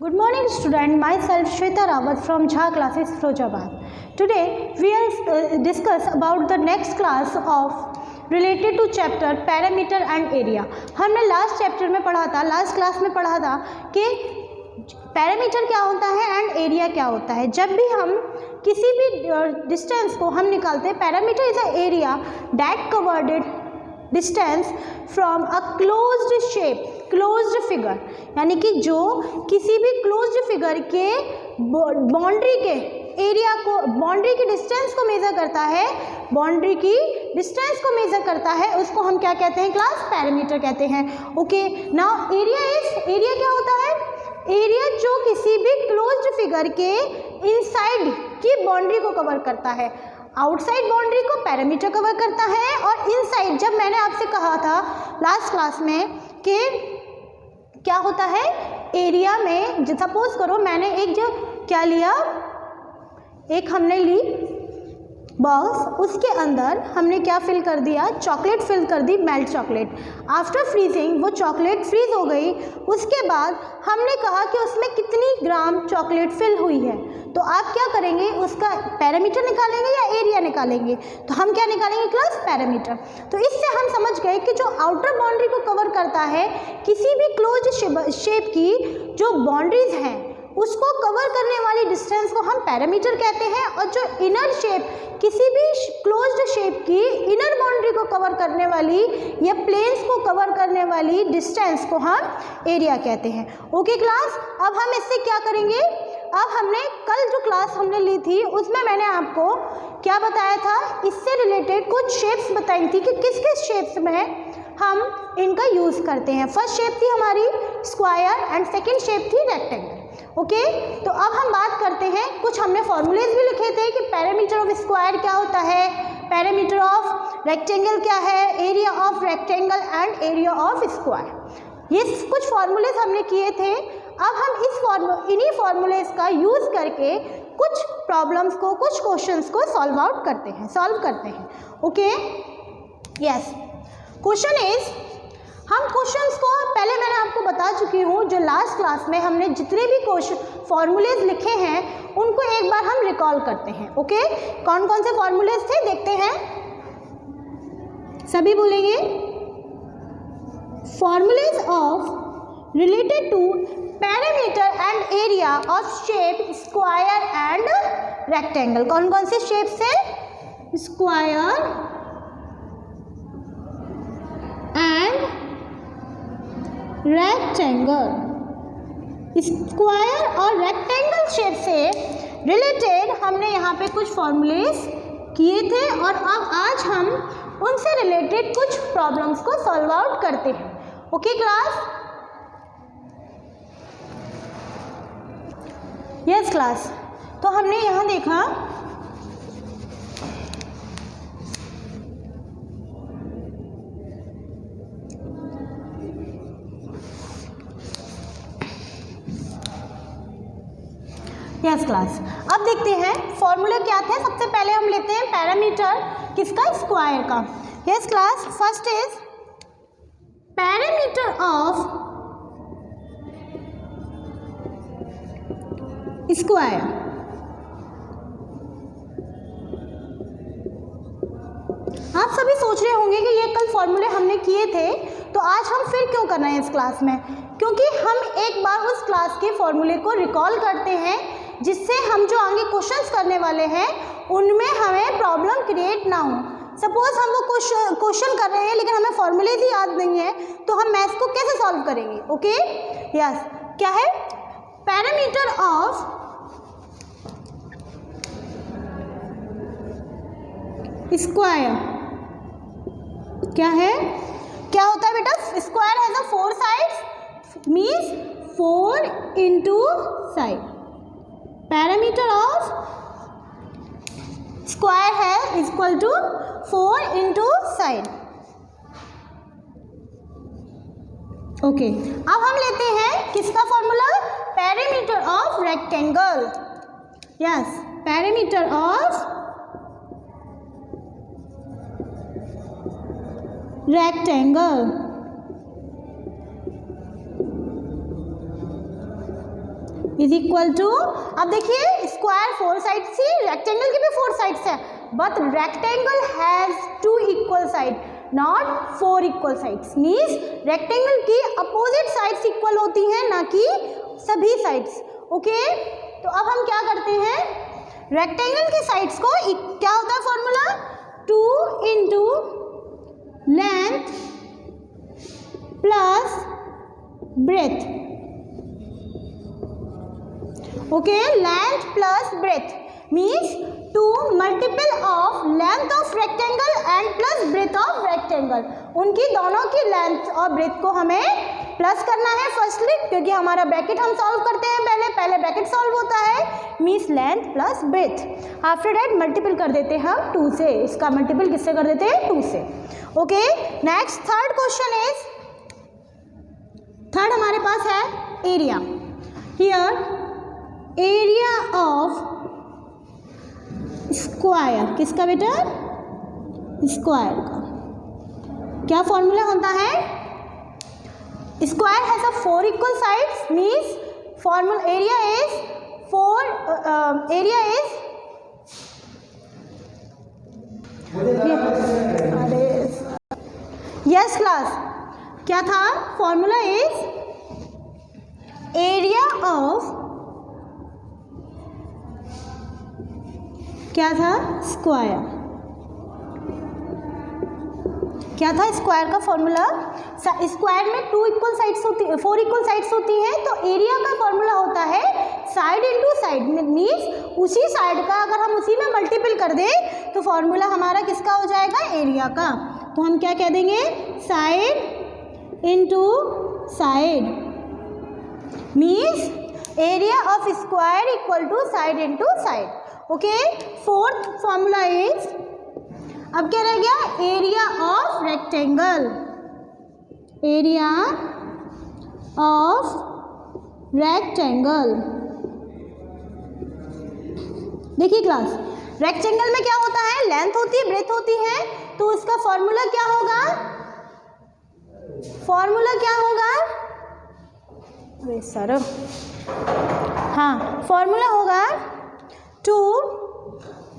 Good morning student, myself Shweta Rawat from Jha classes Firozabad. Today we will discuss about the next class of related to chapter parameter and area. हमने last chapter में पढ़ा था, last class में पढ़ा था कि parameter क्या होता है एंड एरिया क्या होता है. जब भी हम किसी भी डिस्टेंस को हम निकालते हैं, parameter is a area that covered distance from a closed shape, closed figure, यानी कि जो किसी भी क्लोज्ड फिगर के बाउंड्री के एरिया को, बाउंड्री की डिस्टेंस को मेज़र करता है, बाउंड्री की डिस्टेंस को मेज़र करता है, उसको हम क्या कहते हैं क्लास? पैरामीटर कहते हैं. ओके, नाउ एरिया क्या होता है? एरिया जो किसी भी क्लोज्ड फिगर के इनसाइड की बाउंड्री को कवर करता है. आउटसाइड बाउंड्री को पैरामीटर कवर करता है और इनसाइड, जब मैंने आपसे कहा था लास्ट क्लास में कि क्या होता है एरिया में, सपोज करो मैंने एक जो क्या लिया, एक हमने ली बॉक्स, उसके अंदर हमने क्या फिल कर दिया? चॉकलेट फिल कर दी, मेल्ट चॉकलेट. आफ्टर फ्रीजिंग वो चॉकलेट फ्रीज हो गई. उसके बाद हमने कहा कि उसमें कितनी ग्राम चॉकलेट फिल हुई है. तो आप क्या करेंगे? उसका पैरामीटर निकालेंगे या एरिया निकालेंगे? तो हम क्या निकालेंगे क्लास? पैरामीटर. तो इससे हम समझ गए कि जो आउटर बाउंड्री को कवर करता है, किसी भी क्लोज्ड शेप की जो बाउंड्रीज हैं उसको कवर करने वाली डिस्टेंस को हम पैरामीटर कहते हैं, और जो इनर शेप, किसी भी क्लोज्ड शेप की इनर बाउंड्री को कवर करने वाली या प्लेन्स को कवर करने वाली डिस्टेंस को हम एरिया कहते हैं. ओके क्लास, अब हम इससे क्या करेंगे? अब हमने कल जो क्लास हमने ली थी उसमें मैंने आपको क्या बताया था? इससे रिलेटेड कुछ शेप्स बताई थी कि किस किस शेप्स में हम इनका यूज़ करते हैं. फर्स्ट शेप थी हमारी स्क्वायर एंड सेकेंड शेप थी रेक्टेंगल. ओके, तो अब हम बात करते हैं, कुछ हमने फॉर्मूलेज भी लिखे थे कि पैरामीटर ऑफ स्क्वायर क्या होता है, पैरामीटर ऑफ रेक्टेंगल क्या है, area of rectangle and area of square. ये कुछ फॉर्मूलेज हमने किए थे. अब हम इन्हीं फॉर्मूलेज का यूज़ करके कुछ प्रॉब्लम्स को, कुछ क्वेश्चंस को सॉल्व करते हैं. Okay, yes. क्वेश्चन इज, हम क्वेश्चंस को पहले मैंने आपको बता चुकी हूँ, जो लास्ट क्लास में हमने जितने भी क्वेश्चन फॉर्मूलेज लिखे हैं उनको एक बार हम रिकॉल करते हैं. ओके, कौन कौन से फॉर्मूलेज थे देखते हैं, सभी बोलेंगे. Formulas of related to parameter and area of shape square and rectangle. कौन कौन से शेप्स है? Square and rectangle. स्क्वायर और रेक्टेंगल शेप से रिलेटेड हमने यहाँ पे कुछ फॉर्मूलेज किए थे, और अब आज हम उनसे रिलेटेड कुछ प्रॉब्लम्स को सॉल्व आउट करते हैं. Okay class, yes class. तो हमने यहाँ देखा यस क्लास. अब देखते हैं फॉर्मूला क्या थे. सबसे पहले हम लेते हैं पैरामीटर किसका? स्क्वायर का. Yes class, first is parameter of square. आप सभी सोच रहे होंगे कि ये कल फॉर्मूले हमने किए थे, तो आज हम फिर क्यों कर रहे हैं इस क्लास में? क्योंकि हम एक बार उस क्लास के फॉर्मूले को रिकॉल करते हैं, जिससे हम जो आगे क्वेश्चंस करने वाले हैं उनमें हमें प्रॉब्लम क्रिएट ना हो. सपोज हम वो क्वेश्चन कर रहे हैं लेकिन हमें फॉर्मूले ही याद नहीं है, तो हम मैथ्स को कैसे सॉल्व करेंगे? Okay, yes. क्या है? पैरामीटर ऑफ स्क्वायर क्या है? क्या होता है बेटा? Square has a 4 sides, means 4 into side. Parameter of square है equal to 4 into side. Okay, अब हम लेते हैं किसका formula? Parameter of rectangle. Yes, parameter of rectangle. Is equal to, अब देखिए स्क्वायर 4 साइड थी, रेक्टेंगल की भी 4 साइड्स है, but rectangle has 2 equal side not 4 equal sides, means rectangle की अपोजिट साइड्स इक्वल होती हैं ना कि सभी साइड्स। ओके, तो अब हम क्या करते हैं, रेक्टेंगल की साइड्स को क्या होता है formula, 2 into length plus breath. Okay, length plus breath means 2 multiple of length of rectangle and plus breadth of rectangle. उनकी दोनों की लेंथ और ब्रेथ को हमें प्लस करना है फर्स्टली, क्योंकि हमारा ब्रैकेट हम सॉल्व करते हैं पहले ब्रैकेट सॉल्व होता है, means length plus breath. After that multiple कर देते हैं हम 2 से, इसका मल्टीपल किससे कर देते हैं, 2 से। Okay, next third question is, third हमारे पास है area. Here area of square, किसका बेटा, स्क्वायर का क्या फॉर्मूला होता है, square has a 4 equal sides, means formula area is 4, area is, yes class, क्या था फॉर्मूला इज एरिया ऑफ, क्या था, स्क्वायर, क्या था स्क्वायर का फॉर्मूला, स्क्वायर में 2 इक्वल साइड्स होती है, 4 इक्वल साइड्स होती हैं, तो एरिया का फॉर्मूला होता है साइड इनटू साइड, मीन्स उसी साइड का अगर हम उसी में मल्टीपल कर दें तो फॉर्मूला हमारा किसका हो जाएगा, एरिया का। तो हम क्या कह देंगे, side into side, means area of square equal to side into side. Okay, fourth formula is, अब क्या रह गया, area of rectangle, area of rectangle. देखिए क्लास, रेक्टेंगल में क्या होता है, लेंथ होती है, ब्रेथ होती है, तो उसका फॉर्मूला क्या होगा, फॉर्मूला क्या होगा, अरे सर, हाँ फॉर्मूला होगा 2,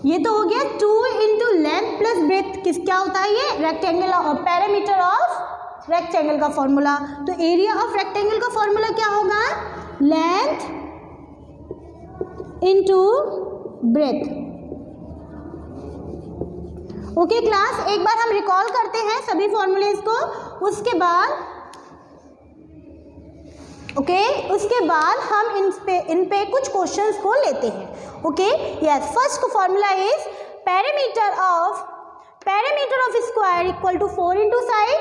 ये तो हो गया 2 इंटू लेंथ प्लस ब्रेथ, किस क्या होता है ये, रेक्टेंगल और पैरामीटर ऑफ रेक्टेंगल का फॉर्मूला। तो एरिया ऑफ रेक्टेंगल का फॉर्मूला क्या होगा, length into breadth. Okay class, एक बार हम रिकॉल करते हैं सभी फॉर्मूलेज को, उसके बाद उसके बाद हम इन पे कुछ क्वेश्चंस को लेते हैं। Okay, yes, first formula is parameter of square equal to 4 into side,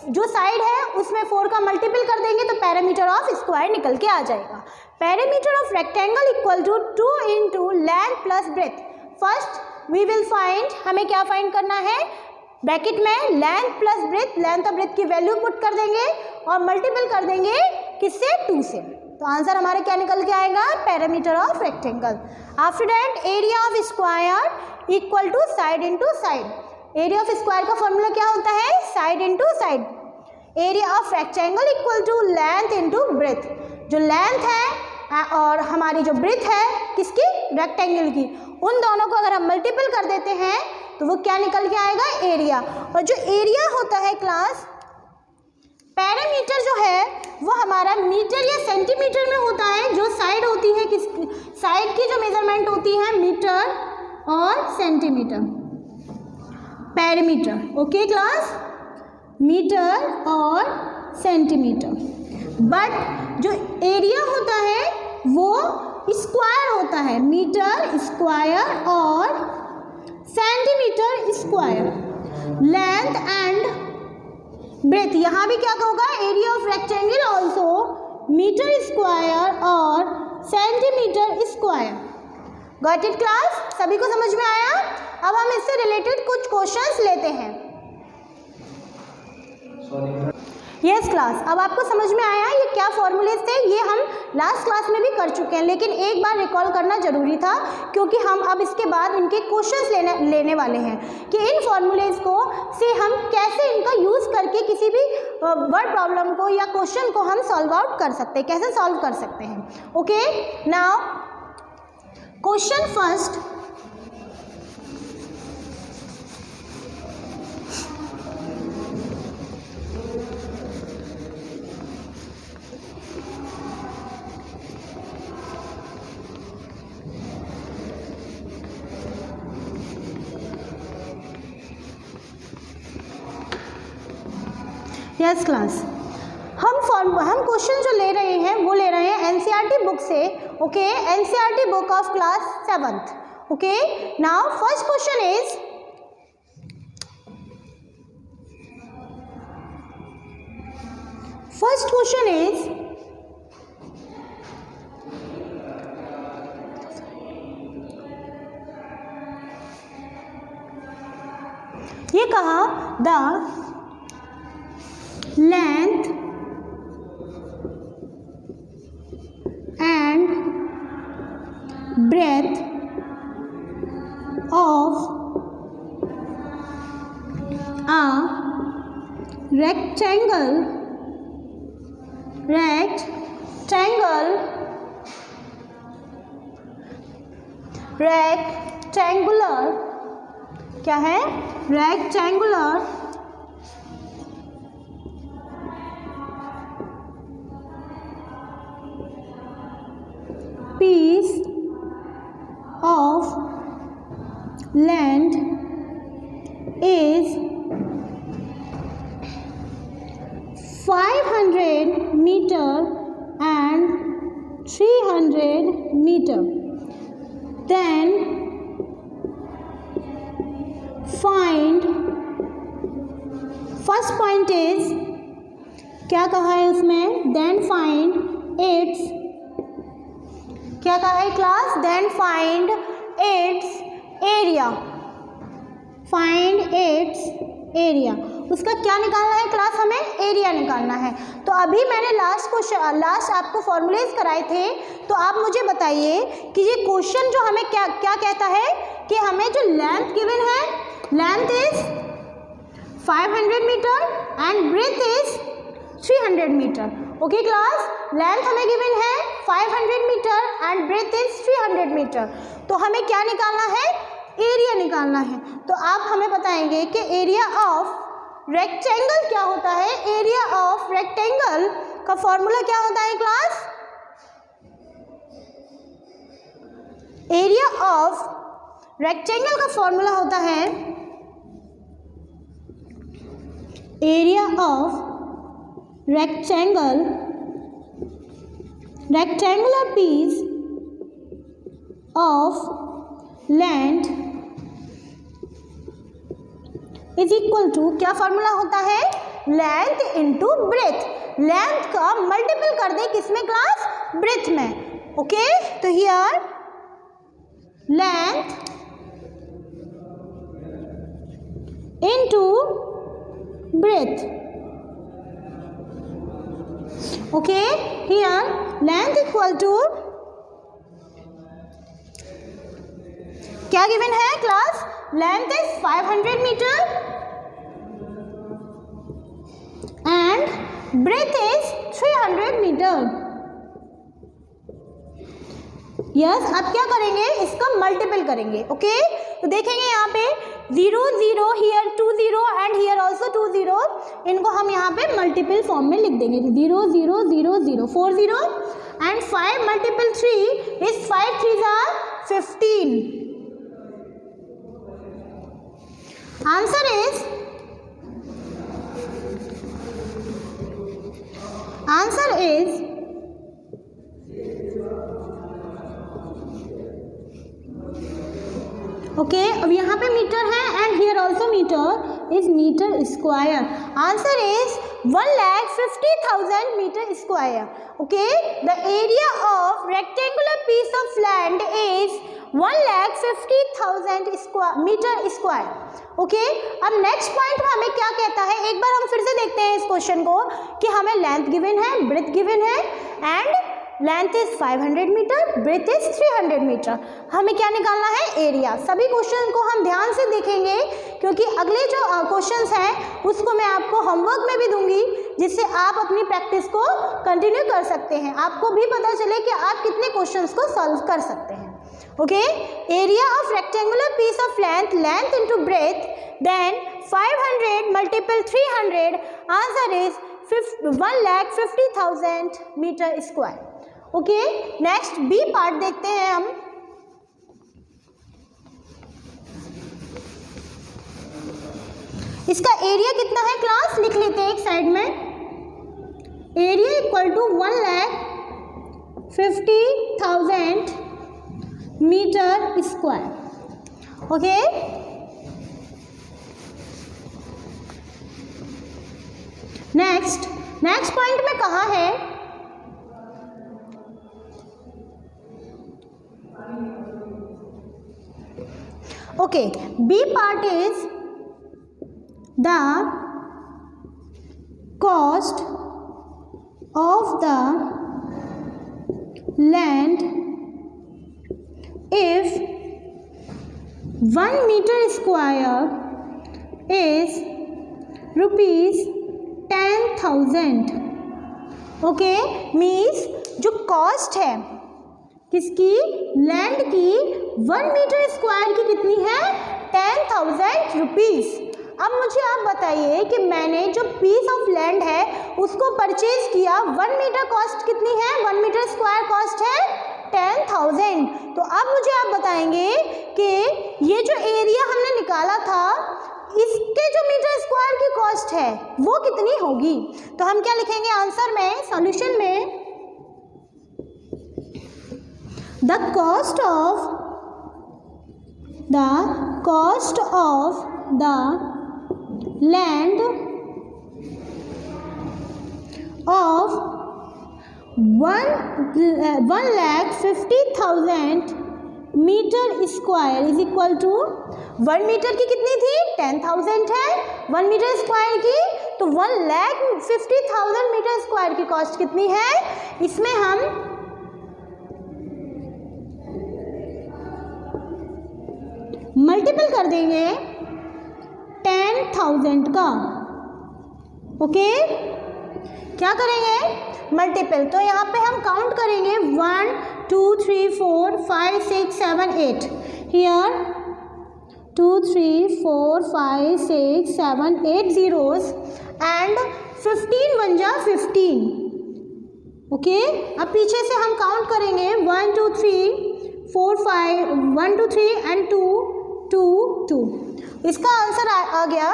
जो साइड है उसमें 4 का मल्टीपल कर देंगे तो पैरामीटर ऑफ स्क्वायर निकल के आ जाएगा। Parameter of rectangle equal to 2 into length plus breadth. First we will find, हमें क्या फाइंड करना है, ब्रैकेट में लेंथ प्लस ब्रेथ, लेंथ और ब्रेथ की वैल्यू पुट कर देंगे और मल्टीपल कर देंगे किससे, 2 से, तो आंसर हमारे क्या निकल के आएगा, parameter of rectangle. After that area of square equal to side into side. Area of square का फॉर्मूला क्या होता है, side into side. Area of rectangle equal to length into breadth, जो लेंथ है और हमारी जो ब्रेथ है किसकी, रेक्टेंगल की, उन दोनों को अगर हम मल्टीपल कर देते हैं तो वो क्या निकल के आएगा, एरिया। और जो एरिया होता है क्लास, पैरामीटर जो है वो हमारा मीटर या सेंटीमीटर में होता है, जो साइड होती है किस साइड की जो मेजरमेंट होती है मीटर और centimetre, parameter. Okay class, metre और सेंटीमीटर। बट जो एरिया होता है वो स्क्वायर होता है, मीटर स्क्वायर और centimetre square. Length and breadth, यहाँ भी क्या होगा, area of rectangle also metre square और centimetre square. Got it class, सभी को समझ में आया। अब हम इससे रिलेटेड कुछ क्वेश्चंस लेते हैं। यस क्लास, अब आपको समझ में आया ये क्या फॉर्मूलेज थे, ये हम लास्ट क्लास में भी कर चुके हैं, लेकिन एक बार रिकॉल करना जरूरी था क्योंकि हम अब इसके बाद इनके क्वेश्चंस लेने वाले हैं कि इन फॉर्मूलेज को से हम कैसे इनका यूज़ करके किसी भी वर्ड प्रॉब्लम को या क्वेश्चन को हम सॉल्व आउट कर सकते हैं, कैसे सॉल्व कर सकते हैं। Okay, now question first, yes class, हम क्वेश्चन जो ले रहे हैं वो ले रहे हैं एनसीईआरटी बुक से। Okay, NCERT book of class 7th। Okay, now first question is, ये कहा the length and breadth of a rectangular क्या है, rectangular piece of land is 500 meter and 300 meter, then find, first point is, क्या कहा है उसमें, then find it's, क्या कहा है class, then find its area, find its area, उसका क्या निकालना है क्लास, हमें एरिया निकालना है। तो अभी मैंने लास्ट आपको फॉर्मूलेज कराए थे, तो आप मुझे बताइए कि ये क्वेश्चन जो हमें क्या क्या कहता है कि हमें जो लेंथ गिवन है, length is 500 metre and breadth is 300 metre. Okay class, length हमें गिवन है 500 metre and breadth is 300 metre, तो हमें क्या निकालना है, एरिया निकालना है। तो आप हमें बताएंगे कि एरिया ऑफ रेक्टेंगल क्या होता है, एरिया ऑफ रेक्टेंगल का फॉर्मूला क्या होता है क्लास, एरिया ऑफ रेक्टेंगल का फॉर्मूला होता है, area of rectangular piece of land is equal to, क्या फॉर्मूला होता है, लेंथ इंटू ब्रेथ, लेंथ का मल्टीपल कर दे किसमें क्लास, ब्रेथ में। ओके, तो here length into breadth. Okay, here length equal to, क्या गिवन है class, length is 500 metre and breadth is 300 metre. Yes, आप क्या करेंगे, इसका मल्टीपल करेंगे। ओके, तो देखेंगे यहाँ पे 0 0 हियर 2 0 एंड हियर ऑल्सो 2 0, इनको हम यहाँ पे मल्टीपल फॉर्म में लिख देंगे, 0 0 0 0 4 0 and 5 multiple 3 is 5 3s are 15। Answer is, okay, अब यहाँ पे मीटर है and here also metre is metre square. Answer is 1,50,000 metre square. Okay, the area of rectangular piece of land is 1,50,000 metre square. Okay, अब next point हमें क्या कहता है, एक बार हम फिर से देखते हैं इस क्वेश्चन को कि हमें लेंथ गिवन है, ब्रेथ गिवन है and length is 500 metre, breadth is 300 metre. हमें क्या निकालना है, एरिया। सभी क्वेश्चन को हम ध्यान से देखेंगे क्योंकि अगले जो क्वेश्चंस हैं उसको मैं आपको होमवर्क में भी दूंगी जिससे आप अपनी प्रैक्टिस को कंटिन्यू कर सकते हैं, आपको भी पता चले कि आप कितने क्वेश्चंस को सॉल्व कर सकते हैं. Okay, area of rectangular piece of length into breadth, then 500 multiple 300, answer is 1,50,000 metre square. Okay, next B part देखते हैं हम. इसका एरिया कितना है क्लास, लिख लेते हैं एक साइड में. Area equal to 1,50,000 metre square. Okay, next point में कहा है okay, B part is the cost of the land if 1 meter square is rupees 10,000. Okay, means जो कॉस्ट है किसकी, लैंड की, 1 मीटर स्क्वायर की कितनी है, 10,000 रुपीज़. अब मुझे आप बताइए कि मैंने जो पीस ऑफ लैंड है उसको परचेज किया, 1 मीटर कॉस्ट कितनी है, 1 मीटर स्क्वायर कॉस्ट है 10,000. तो अब मुझे आप बताएंगे कि ये जो एरिया हमने निकाला था इसके जो मीटर स्क्वायर की कॉस्ट है वो कितनी होगी. तो हम क्या लिखेंगे आंसर में, सॉल्यूशन में, the cost of the land of 1,50,000 metre square is equal to, 1 metre की कितनी थी, 10,000 है, 1 मीटर स्क्वायर की, तो 1,50,000 मीटर स्क्वायर की कॉस्ट कितनी है, इसमें हम मल्टीपल कर देंगे 10,000 का. ओके, क्या करेंगे, मल्टीपल. तो यहाँ पे हम काउंट करेंगे 1 2 3 4 5 6 7 8, हियर 2 3 4 5 6 7 8 zeros एंड 15 1 जा 15. ओके, अब पीछे से हम काउंट करेंगे 1 2 3 4 5 1 2 3 एंड 2 2 2. इसका आंसर आ गया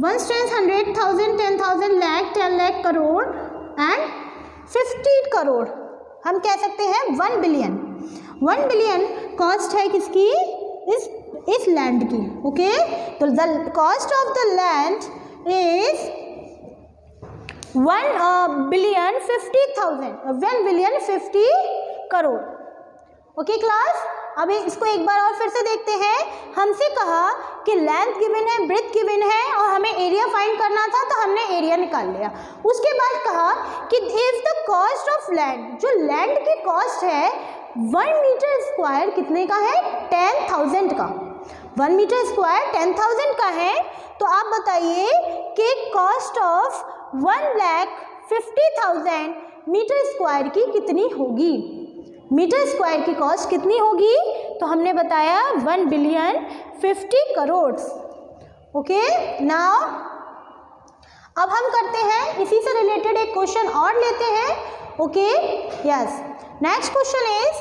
1 strength 100,000 10,000 lakh 10 lakh crore and 50 crore. हम कह सकते हैं 1 बिलियन. 1 बिलियन कॉस्ट है किसकी, इस लैंड की. ओके, तो the cost of the land is 1,50,000 crore. Okay class, अभी इसको एक बार और फिर से देखते हैं. हमसे कहा कि लेंथ गिवन है, ब्रेथ गिवन है और हमें एरिया फाइंड करना था, तो हमने एरिया निकाल लिया. उसके बाद कहा कि if the cost of land, जो लैंड की कॉस्ट है 1 मीटर स्क्वायर कितने का है, 10,000 का. 1 मीटर स्क्वायर 10,000 का है. तो आप बताइए कि कॉस्ट ऑफ 1,50,000 मीटर स्क्वायर की कितनी होगी, मीटर स्क्वायर की कॉस्ट कितनी होगी. तो हमने बताया 1,50,000,000 करोड़. ओके, नाउ अब हम करते हैं इसी से रिलेटेड एक क्वेश्चन और लेते हैं. Okay, yes, next question is,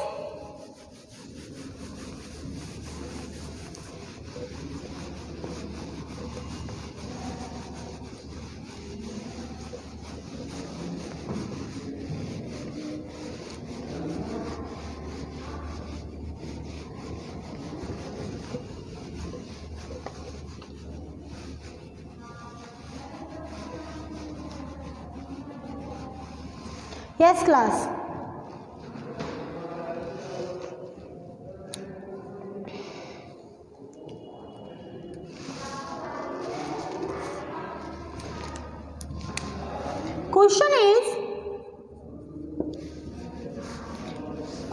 yes class,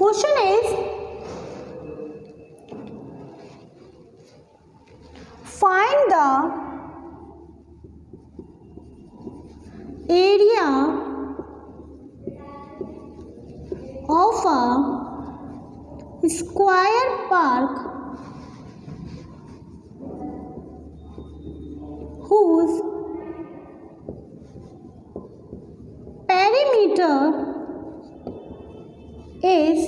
question is find the area of a square park whose perimeter is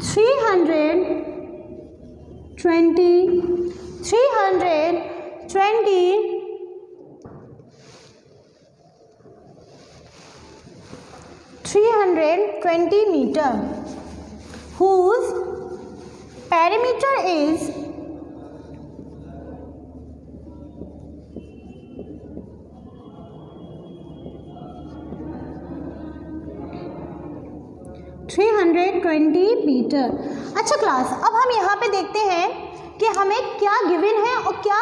320 meter, whose perimeter is 320 metre. अच्छा क्लास, अब हम यहाँ पे देखते हैं कि हमें क्या गिवन है और क्या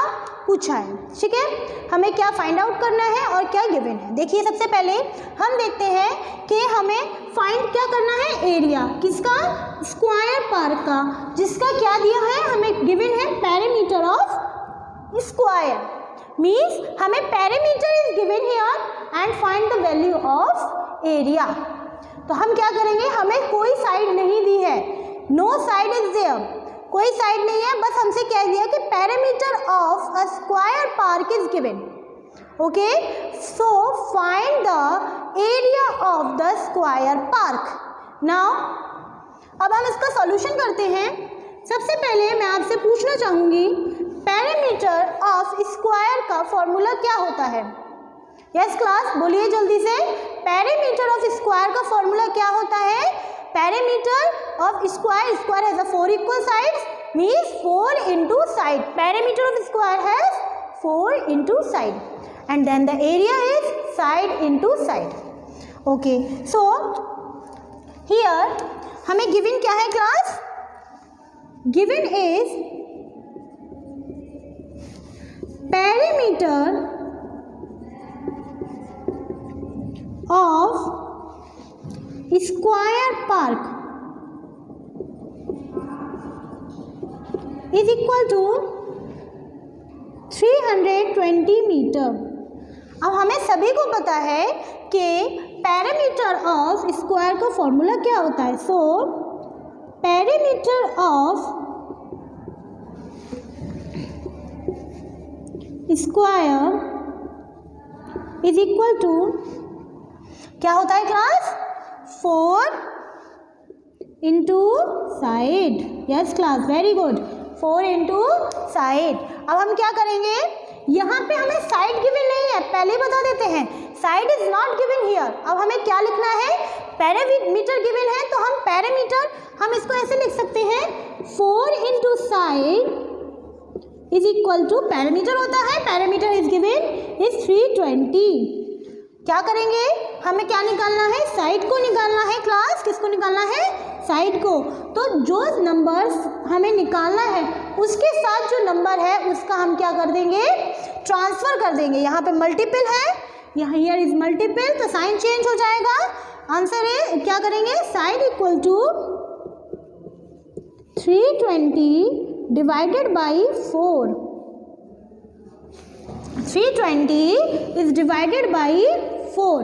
पूछा है। ठीक है, हमें क्या फाइंड आउट करना है और क्या गिवन है। देखिए सबसे पहले हम देखते हैं कि हमें फाइंड क्या करना है, एरिया किसका, स्क्वायर पार्क का, जिसका क्या दिया है, हमें गिवन है पेरीमीटर ऑफ स्क्वायर। मीन्स हमें perimeter is given here and find the value of area. तो हम क्या करेंगे, हमें कोई साइड नहीं दी है, नो साइड इज देयर, कोई साइड नहीं है, बस हमसे कह दिया कि perimeter of a square park is given. Okay, so find the area of the square park. Now अब हम इसका सॉल्यूशन करते हैं। सबसे पहले मैं आपसे पूछना चाहूँगी, पेरीमीटर ऑफ स्क्वायर का फॉर्मूला क्या होता है। यस क्लास, बोलिए जल्दी से, पेरीमीटर ऑफ स्क्वायर का फॉर्मूला क्या होता है। Perimeter of square, square has 4 equal sides, means 4 into side. Perimeter of square has 4 into side and then the area is side into side. Okay, so here हमें given क्या है class, given is perimeter of square park is equal to 320 metre. अब हमें सभी को पता है कि पेरीमीटर ऑफ स्क्वायर का फॉर्मूला क्या होता है। So perimeter of square is equal to क्या होता है class, 4 into side. Yes class, very good, 4 into side. अब हम क्या करेंगे, यहाँ पे हमें साइड गिवन नहीं है, पहले ही बता देते हैं, side is not given here. अब हमें क्या लिखना है, पेरीमीटर गिवन है, तो हम पेरीमीटर हम इसको ऐसे लिख सकते हैं, 4 into side is equal to, perimeter होता है, पेरीमीटर इज गिवन इज 320। क्या करेंगे, हमें क्या निकालना है, साइड को निकालना है क्लास। किसको निकालना है, साइड को। तो जो नंबर्स हमें निकालना है उसके साथ जो नंबर है उसका हम क्या कर देंगे, ट्रांसफ़र कर देंगे। यहाँ पे मल्टीपल है, यहाँ हियर इज मल्टीपल, तो साइन चेंज हो जाएगा। आंसर है, क्या करेंगे, side equal to 320 divided by 4। 320 is divided by 4.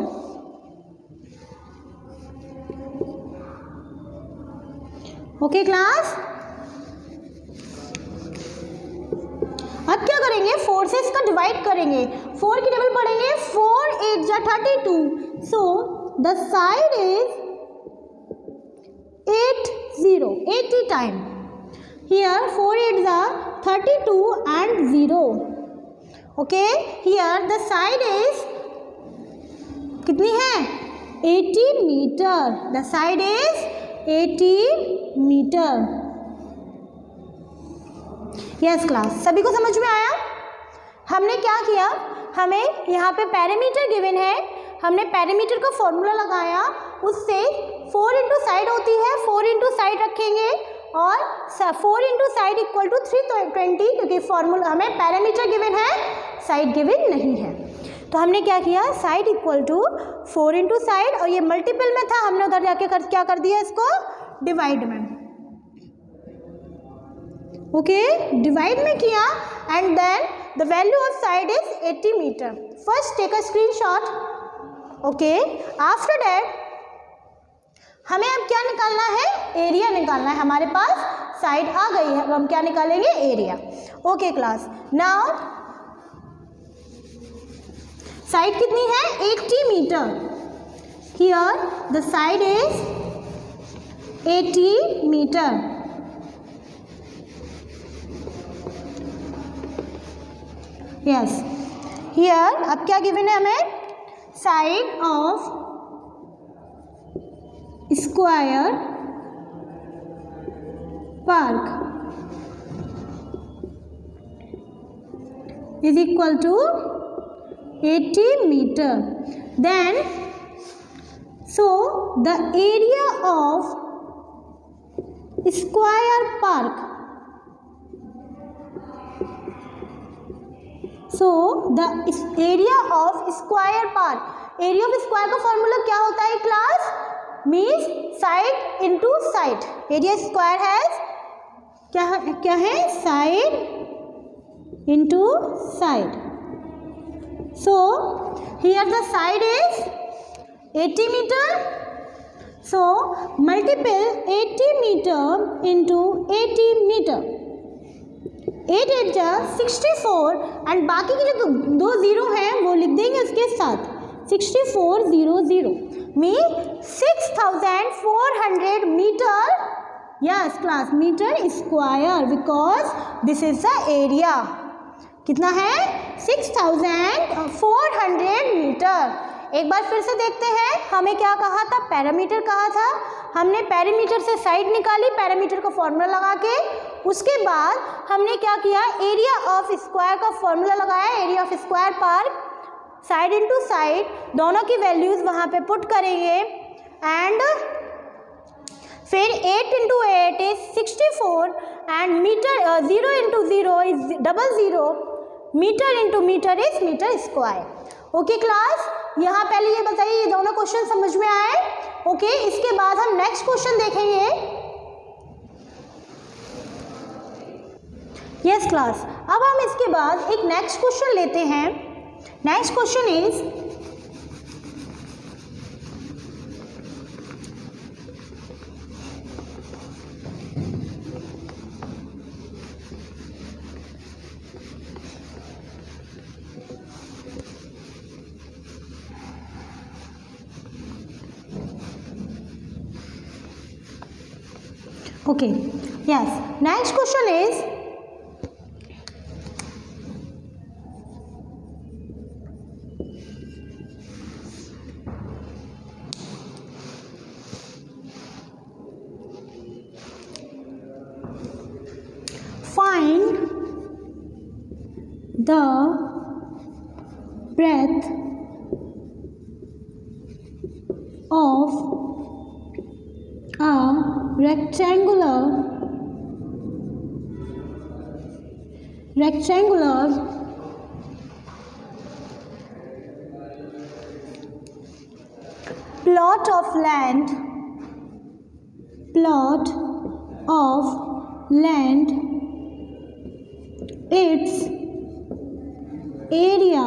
Okay class, अब क्या करेंगे, 4 से इसका डिवाइड करेंगे, 4 की टेबल पढ़ेंगे, 4 8 जा 32, so the side is 80 time. Here 4 8 जा 32 and 0। Okay, here the side is कितनी है, 80 metre. The side is 80 metre. Yes class, सभी को समझ में आया। हमने क्या किया, हमें यहाँ पे पेरीमीटर गिवन है, हमने पेरीमीटर का फॉर्मूला लगाया, उससे 4 into साइड होती है, 4 into साइड रखेंगे और 4 into साइड इक्वल टू 320, क्योंकि फॉर्मूला हमें पेरीमीटर गिवन है, साइड गिवन नहीं है। तो हमने क्या किया, side equal to 4 into side, और ये मल्टीपल में था, हमने उधर जाके क्या कर दिया, इसको डिवाइड में। ओके, डिवाइड में किया and then the value of side is 80 metre. First take a screenshot. Okay, after that हमें अब क्या निकालना है, एरिया निकालना है। हमारे पास साइड आ गई है, अब हम क्या निकालेंगे, area. Okay class, now side कितनी है, 80 metre. Here the side is 80 metre. Yes, here अब क्या गिवन है हमें, side of square park is equal to 80 meter. Then so the area of square park, so the area of square park, area of square का formula क्या होता है class, means side into side. Area square has क्या है, side into side. So here the side is 80 meter. So multiple 80 meter into 80 meter. 8 8 जा 64 and बाकी के जो दो जीरो हैं वो लिख देंगे उसके साथ, 6400 mean 6400 metre. Yes class, metre square, because this is the area. कितना है, 6400 मीटर। एक बार फिर से देखते हैं, हमें क्या कहा था, पैरामीटर कहा था। हमने पैरामीटर से साइड निकाली, पैरामीटर का फॉर्मूला लगा के। उसके बाद हमने क्या किया, एरिया ऑफ स्क्वायर का फॉर्मूला लगाया, area of square park, side into side, दोनों की वैल्यूज वहाँ पे पुट करेंगे एंड फिर 8 into 8 is 64 and metre 0 into 0 is 00, metre into metre is metre square. Okay class, यहाँ पहले ये बताइए, ये दोनों क्वेश्चन समझ में आए। ओके, इसके बाद हम नेक्स्ट क्वेश्चन देखेंगे। यस क्लास, अब हम इसके बाद एक नेक्स्ट क्वेश्चन लेते हैं। Next question is, okay, yes, next question is, find the breadth of a rectangular plot of land its area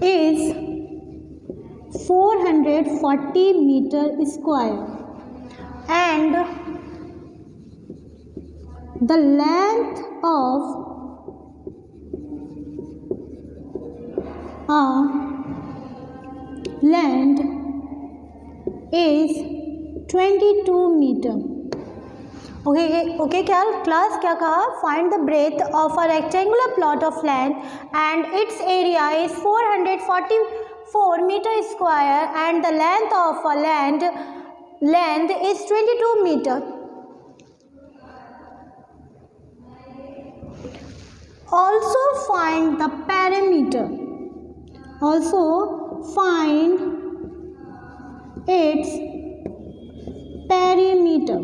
is 440 meter square and the length of a land is 22 meter. Okay क्या class, क्या कहा, find the breadth of a rectangular plot of land and its area is 444 metre square and the length of a land is 22 metre. Also find the perimeter. Also find its perimeter.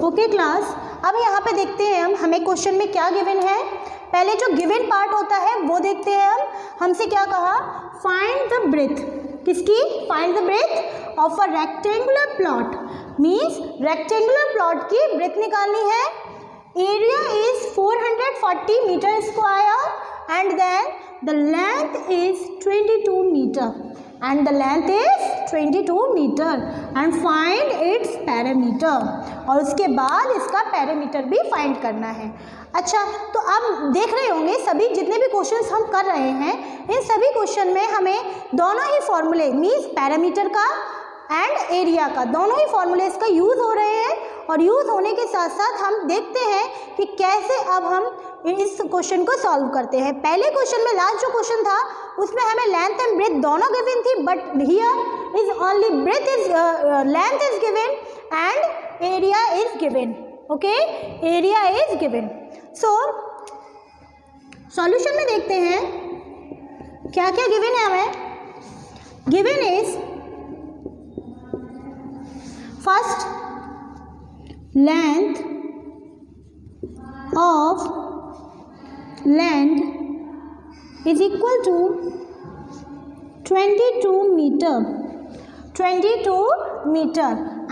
Okay class, अब यहाँ पे देखते हैं हम, हमें question में क्या given है। पहले जो गिवन पार्ट होता है वो देखते हैं हम। हमसे क्या कहा, फाइंड द ब्रेथ, किसकी? Find the breadth of a rectangular plot, means rectangular plot की ब्रेथ निकालनी है. Area is 440 metre square and then the length is 22 metre and the length is 22 meter and find its parameter. और उसके बाद इसका parameter भी find करना है. अच्छा, तो आप देख रहे होंगे सभी जितने भी क्वेश्चंस हम कर रहे हैं, इन सभी क्वेश्चन में हमें दोनों ही फॉर्मूले मीन्स पैरामीटर का एंड एरिया का दोनों ही फॉर्मूलेज का यूज़ हो रहे हैं. और यूज़ होने के साथ साथ हम देखते हैं कि कैसे अब हम इस क्वेश्चन को सॉल्व करते हैं. पहले क्वेश्चन में लास्ट जो क्वेश्चन था उसमें हमें लेंथ एंड ब्रेथ दोनों गिवन थी, but here is only breadth is length is given and area is given. Okay, area is given. So solution में देखते हैं क्या क्या गिवन है हमें. Given is first length of land is equal to 22 meter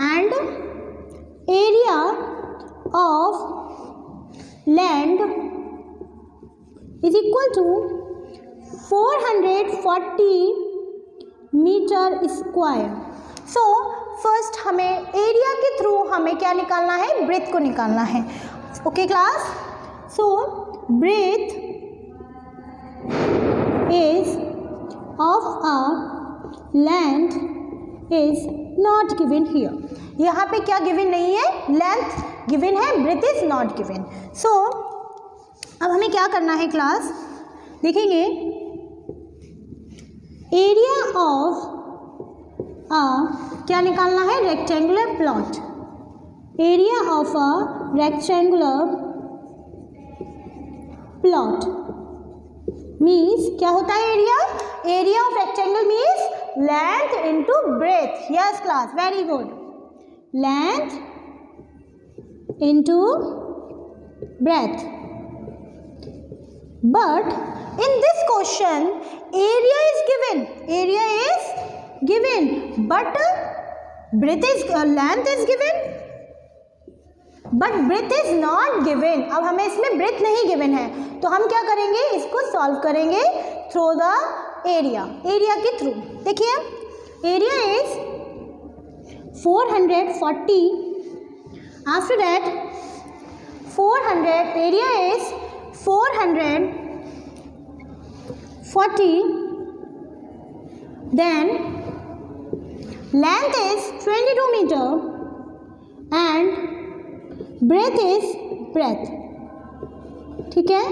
and area of land is equal to 440 meter square. So first हमें area के through हमें क्या निकालना है? ब्रेथ को निकालना है. Okay class, so breadth is of a land is not given here. यहाँ पे क्या गिवन नहीं है? लेंथ गिवन है, breadth is not given. So अब हमें क्या करना है क्लास, देखेंगे. एरिया ऑफ क्या निकालना है? Rectangular plot. Area of a rectangular plot means क्या होता है area? Area of rectangle means length into breath. Yes class, very good. Length into breath. But in this question area is given, area is given but breadth is length is given but breadth is not given. अब हमें इसमें breadth नहीं given है, तो हम क्या करेंगे? इसको सॉल्व करेंगे थ्रू द एरिया, एरिया के थ्रू. देखिए, area is 440. After that 400, area is 440, then length is 22 meter and breadth is breadth. ठीक है.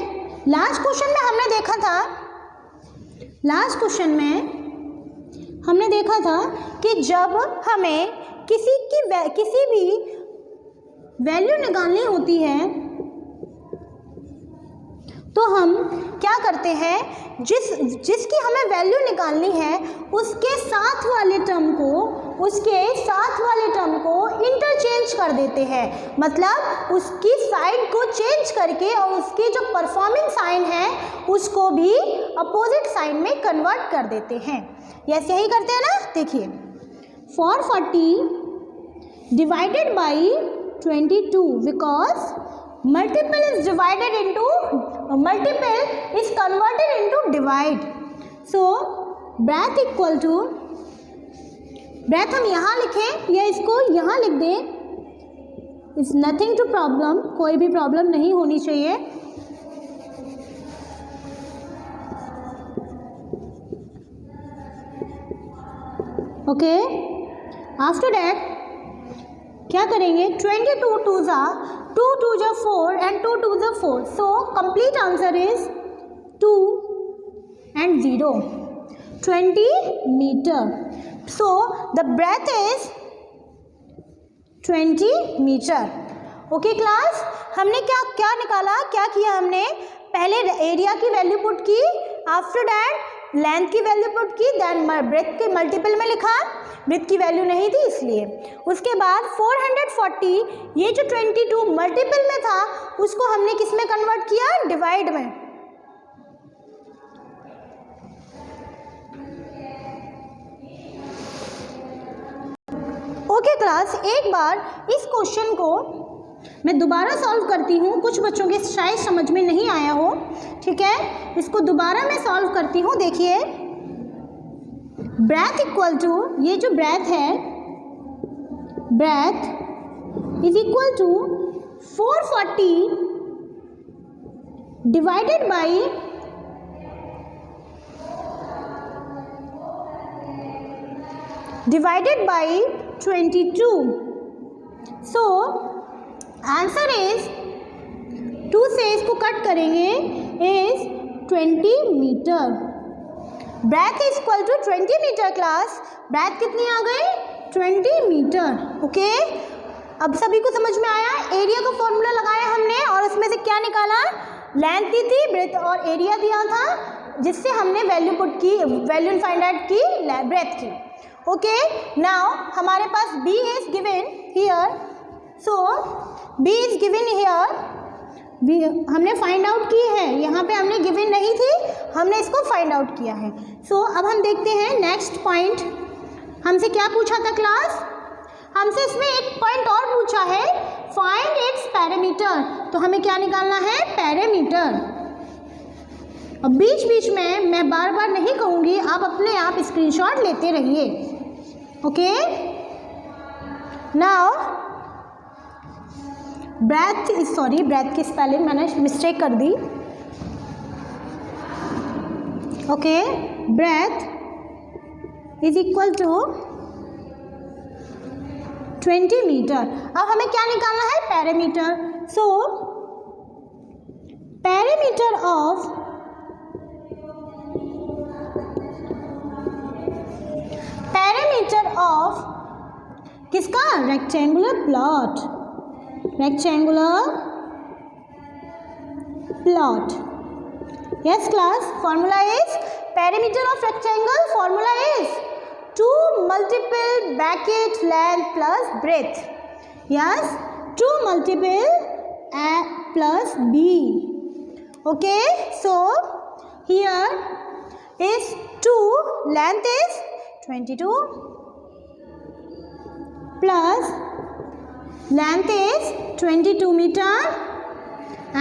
लास्ट क्वेश्चन में हमने देखा था, लास्ट क्वेश्चन में हमने देखा था कि जब हमें किसी भी वैल्यू निकालनी होती है तो हम क्या करते हैं? जिसकी हमें वैल्यू निकालनी है उसके साथ वाले टर्म को इंटरचेंज कर देते हैं. मतलब उसकी साइड को चेंज करके और उसकी जो परफॉर्मिंग साइन है उसको भी अपोजिट साइन में कन्वर्ट कर देते हैं. यस, यही करते हैं ना. देखिए, 440 divided by 22 because multiple is divided into multiple is converted into divide. So breadth equal to, breadth हम यहाँ लिखें या इसको यहाँ लिख दें, इज नथिंग टू प्रॉब्लम, कोई भी प्रॉब्लम नहीं होनी चाहिए. ओके, आफ्टर दैट क्या करेंगे? 22 2 जा 2 2 जा 4 and 2 2 जा 4. So complete answer is 2 and 0, 20 meter. So the breadth is 20 meter. Okay class, हमने क्या निकाला, क्या किया हमने? पहले एरिया की वैल्यू पुट की, आफ्टर दैट लेंथ की वैल्यू पुट की, देन ब्रेथ के मल्टीपल में लिखा. ब्रेथ की वैल्यू नहीं थी इसलिए. उसके बाद 440, ये जो 22 मल्टीपल में था उसको हमने किस में कन्वर्ट किया? डिवाइड में. ओके क्लास, एक बार इस क्वेश्चन को मैं दोबारा सॉल्व करती हूँ, कुछ बच्चों के शायद समझ में नहीं आया हो, ठीक है, इसको दोबारा मैं सॉल्व करती हूँ। देखिए, ब्रेथ इक्वल टू, ये जो ब्रेथ है, breadth is equal to 440 divided by 22. So answer is 2 से इसको कट करेंगे is 20 metre. Breadth is equal to 20 metre class. Breadth कितनी आ गई? 20 मीटर। ओके, अब सभी को समझ में आया? एरिया का फॉर्मूला लगाया हमने और उसमें से क्या निकाला? लेंथ दी थी, ब्रेथ और एरिया दिया था, जिससे हमने वैल्यू पुट की, वैल्यू फाइंड आउट की ब्रेथ की। ओके, नाउ हमारे पास b is given here, so b is given here, हमने फाइंड आउट की है, यहाँ पे हमने गिवन नहीं थी, हमने इसको फाइंड आउट किया है। सो अब हम देखते हैं नेक्स्ट पॉइंट। हमसे क्या पूछा था क्लास? हमसे इसमें एक पॉइंट और पूछा है, फाइंड इट्स पैरामीटर। तो हमें क्या निकालना है? पैरामीटर। अब बीच बीच में मैं बार बार नहीं कहूँगी, आप अपने आप स्क्रीनशॉट लेते रहिए। Okay, now breadth is, sorry breadth की स्पेलिंग मैंने मिस्टेक कर दी। Okay, breadth is equal to 20 metre. अब हमें क्या निकालना है? पैरामीटर। सो पैरामीटर ऑफ किसका? Rectangular plot, rectangular plot. Yes class, formula is parameter of rectangle, formula is 2 multiple bracket length plus breadth. Yes, 2 multiple a plus b. Okay, so here is 2, length is 22 plus length is 22 meter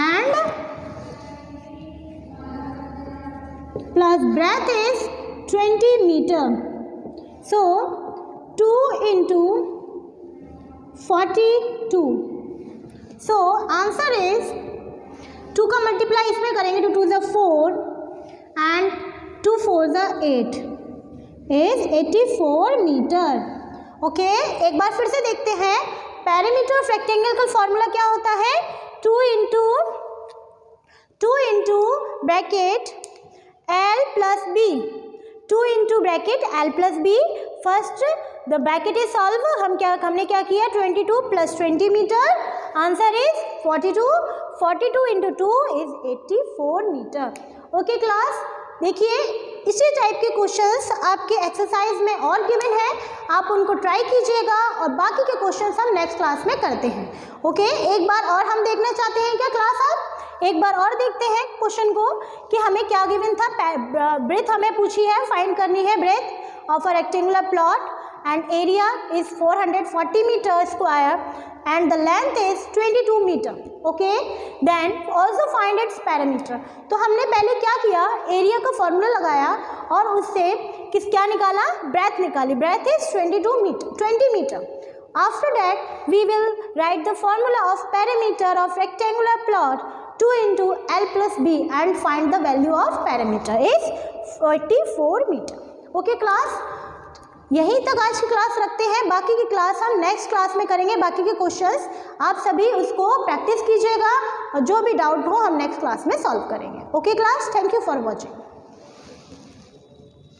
and plus breadth is 20 meter. So 2 into 42. So answer is 2 का multiply इसमें करेंगे, 2 2 is 4 and 2 4 is 8 is 84 metre. Okay, एक बार फिर से देखते हैं, perimeter of rectangle का फॉर्मूला क्या होता है? 2 into bracket L plus B, 2 into bracket L plus B। First the bracket is solve, हमने क्या किया? 22 plus 20 metre, answer is 42। 42 into 2 is 84 metre. Okay class, देखिए इसी टाइप के क्वेश्चंस आपके एक्सरसाइज में और गिवन है, आप उनको ट्राई कीजिएगा और बाकी के क्वेश्चंस हम नेक्स्ट क्लास में करते हैं। ओके, एक बार और हम देखना चाहते हैं क्या क्लास? आप एक बार और देखते हैं क्वेश्चन को कि हमें क्या गिवन था। ब्रेथ हमें पूछी है, फाइंड करनी है breadth of a rectangular plot and area is 440 meter square and the length is 22 meter. Okay, then also find its parameter. तो हमने पहले क्या किया? एरिया का फॉर्मूला लगाया और उससे क्या निकाला? ब्रेथ निकाली। Breadth is 20 metre. After that we will write the formula of parameter of rectangular plot 2 into L plus B and find the value of parameter is 44 meter. Okay class, यहीं तक आज की क्लास रखते हैं, बाकी की class हम next class में करेंगे। बाकी के क्वेश्चंस आप सभी उसको प्रैक्टिस कीजिएगा और जो भी डाउट हो हम नेक्स्ट क्लास में सॉल्व करेंगे। Okay class, thank you for watching.